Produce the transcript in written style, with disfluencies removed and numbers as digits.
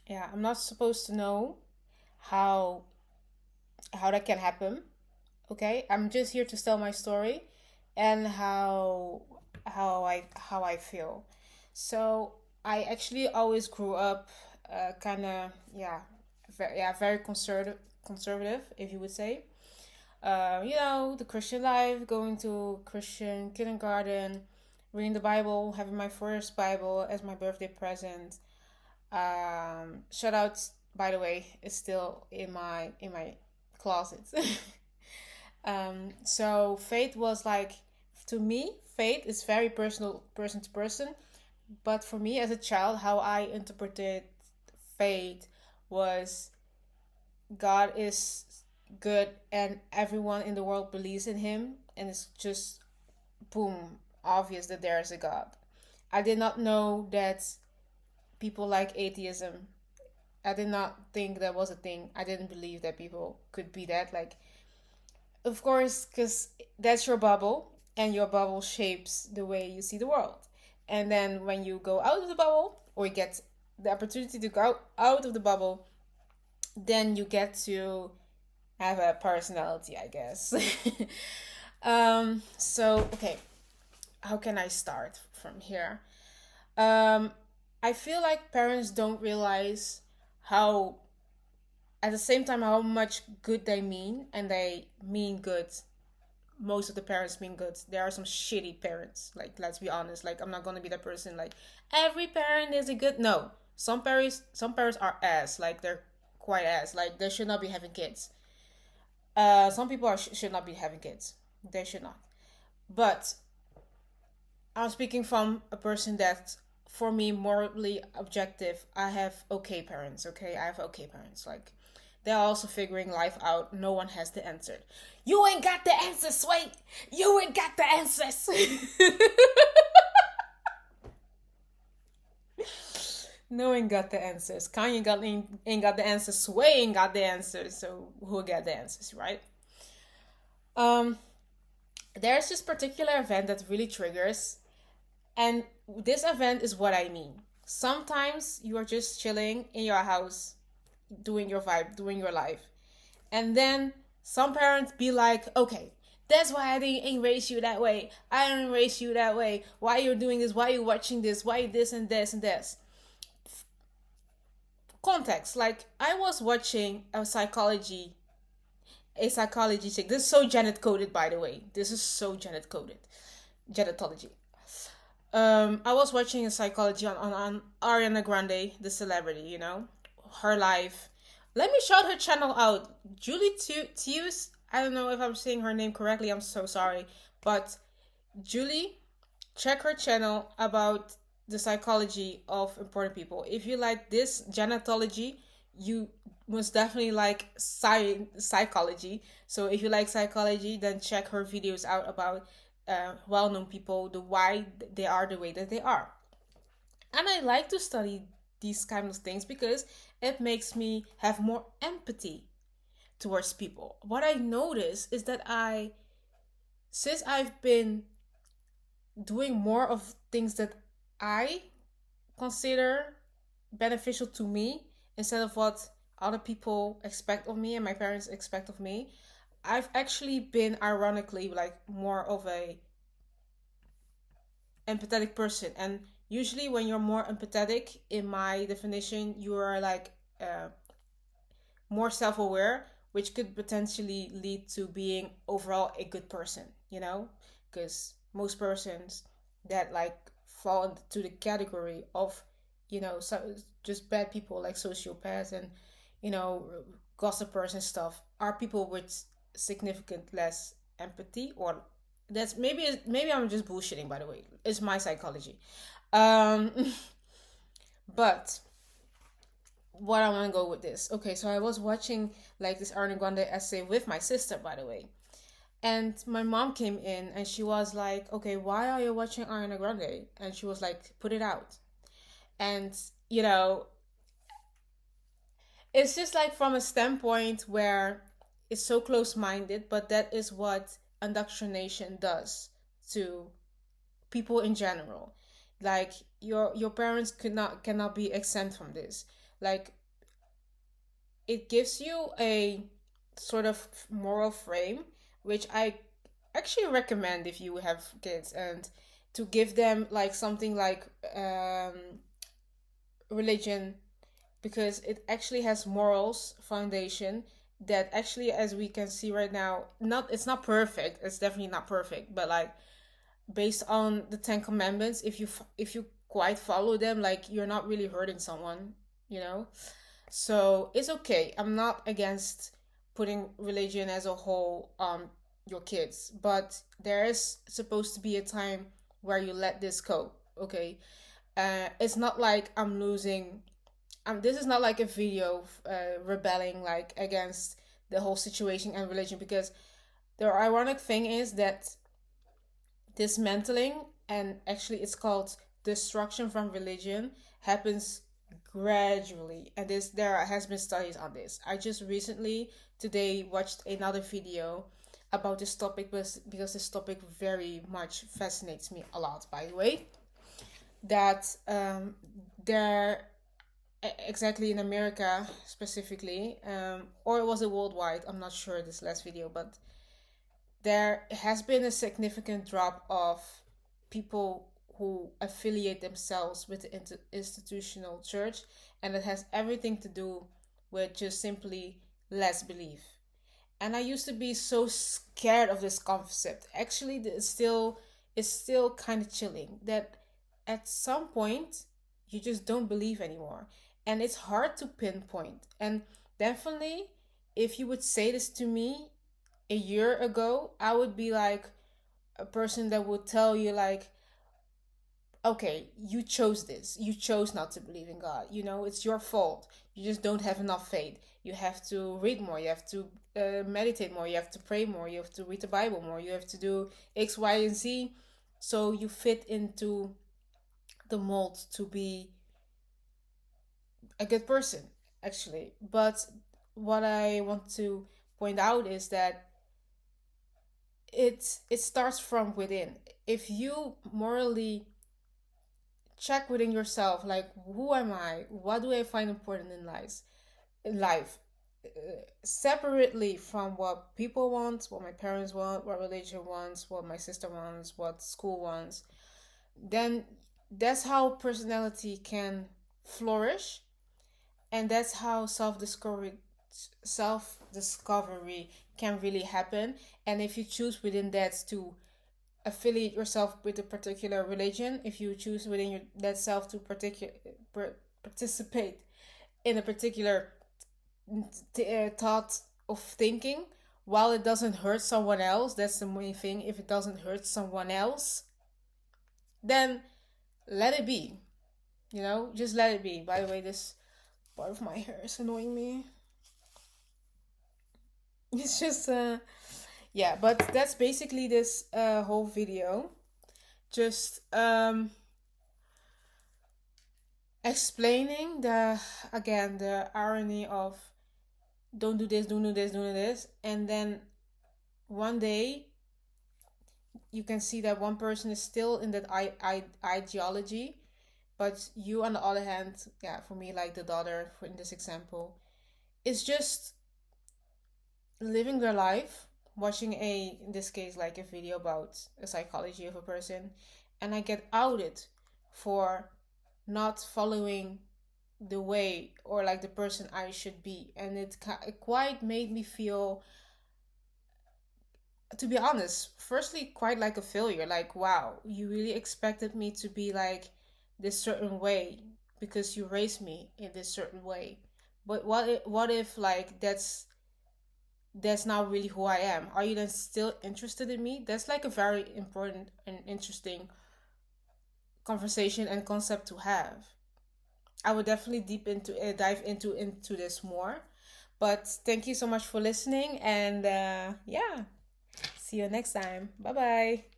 Yeah, I'm not supposed to know how how that can happen. Okay, I'm just here to tell my story and how I feel. So I actually always grew up kind of very conservative, if you would say. The Christian life, going to Christian kindergarten, reading the Bible, having my first Bible as my birthday present. Shout outs, by the way, is still in my closet. So faith was like, to me, faith is very personal, person to person. But for me as a child, how I interpreted faith was God is good and everyone in the world believes in him, and it's just boom, obvious that there is a God. I did not know that people like atheism. I did not think that was a thing. I didn't believe that people could be that. Like, of course, because that's your bubble, and your bubble shapes the way you see the world. And then when you go out of the bubble, or you get the opportunity to go out of the bubble, then you get to have a personality, I guess. So, okay, how can I start from here? Um, I feel like parents don't realize how, at the same time, how much good they mean, and they mean good. Most of the parents mean good. There are some shitty parents. Like, let's be honest. Like, I'm not gonna be the person like every parent is a good. No, some parents are ass. Like, they're quite ass. Like, they should not be having kids. Some people should not be having kids. They should not. But I'm speaking from a person that, for me, morally objective. I have okay parents. Okay, I have okay parents. Like, they're also figuring life out. No one has the answer. You ain't got the answers, wait. You ain't got the answers. No one got the answers. Kanye ain't got the answers. Sway ain't got the answers. So who got the answers, right? Um, there's this particular event that really triggers, and this event is what I mean. Sometimes you are just chilling in your house, doing your vibe, doing your life, and then some parents be like, okay, that's why I didn't raise you that way. I didn't raise you that way. Why you're doing this? Why you watching this? Why this and this and this? Context. Like, I was watching a psychology thing. This is so Janet coded, by the way. This is so Janet coded. Genetology. I was watching a psychology on Ariana Grande, the celebrity, her life. Let me shout her channel out. Julie Tews. I don't know if I'm saying her name correctly. I'm so sorry. But Julie, check her channel about the psychology of important people. If you like this genetology, you most definitely like psychology. So if you like psychology, then check her videos out about well-known people, the why they are the way that they are. And I like to study these kind of things because it makes me have more empathy towards people. What I notice is that since I've been doing more of things that I consider beneficial to me instead of what other people expect of me and my parents expect of me, I've actually been ironically like more of a empathetic person. And usually when you're more empathetic, in my definition, you are like uh, more self-aware, which could potentially lead to being overall a good person, because most persons that like fall into the category of so just bad people like sociopaths and you know gossipers and stuff are people with significant less empathy. Or that's maybe I'm just bullshitting, by the way. It's my psychology. um but what I want to go with this. Okay, so I was watching like this Ariana Grande essay with my sister, by the way, and my mom came in and she was like, "Okay, why are you watching Ariana Grande?" And she was like, "Put it out." And you know, it's just like from a standpoint where it's so close-minded, but that is what indoctrination does to people in general. Like your parents cannot be exempt from this. Like it gives you a sort of moral frame, which I actually recommend if you have kids, and to give them like something like religion, because it actually has morals foundation that actually, as we can see right now, not it's not perfect, it's definitely not perfect, but like based on the 10 commandments, if you quite follow them, like you're not really hurting someone, you know. So it's okay. I'm not against putting religion as a whole on your kids, but there is supposed to be a time where you let this go. Okay, it's not like I'm losing. This is not like a video rebelling like against the whole situation and religion, because the ironic thing is that dismantling, and actually it's called destruction from religion, happens gradually, and this there has been studies on this. I just recently today watched another video about this topic, because this topic very much fascinates me a lot, by the way. That there exactly in America specifically, or was it worldwide, I'm not sure, this last video, but there has been a significant drop of people who affiliate themselves with the institutional church, and it has everything to do with just simply less belief. And I used to be so scared of this concept. Actually, it's still kind of chilling that at some point you just don't believe anymore, and it's hard to pinpoint. And definitely, if you would say this to me a year ago, I would be like a person that would tell you like, okay, you chose this. You chose not to believe in God. You know, it's your fault. You just don't have enough faith. You have to read more. You have to meditate more. You have to pray more. You have to read the Bible more. You have to do X, Y, and Z, so you fit into the mold to be a good person, actually. But what I want to point out is that it starts from within. If you morally check within yourself, like, who am I, what do I find important in life, separately from what people want, what my parents want, what religion wants, what my sister wants, what school wants, then that's how personality can flourish, and that's how self discovery can really happen. And if you choose within that to affiliate yourself with a particular religion, if you choose within that self to participate in a particular thought of thinking, while it doesn't hurt someone else, that's the main thing. If it doesn't hurt someone else, then let it be. You know, just let it be. By the way, this part of my hair is annoying me. It's just yeah, but that's basically this whole video. Just explaining the again the irony of don't do this, don't do this, don't do this, and then one day you can see that one person is still in that ideology, but you on the other hand, yeah, for me, like the daughter in this example, is just living their life, watching a in this case like a video about a psychology of a person, and I get outed for not following the way or like the person I should be, and it quite made me feel, to be honest, firstly quite like a failure. Like, wow, you really expected me to be like this certain way because you raised me in this certain way. But what if like that's not really who I am? Are you then still interested in me? That's like a very important and interesting conversation and concept to have. I would definitely dive into this more. But thank you so much for listening, and yeah, see you next time. Bye bye.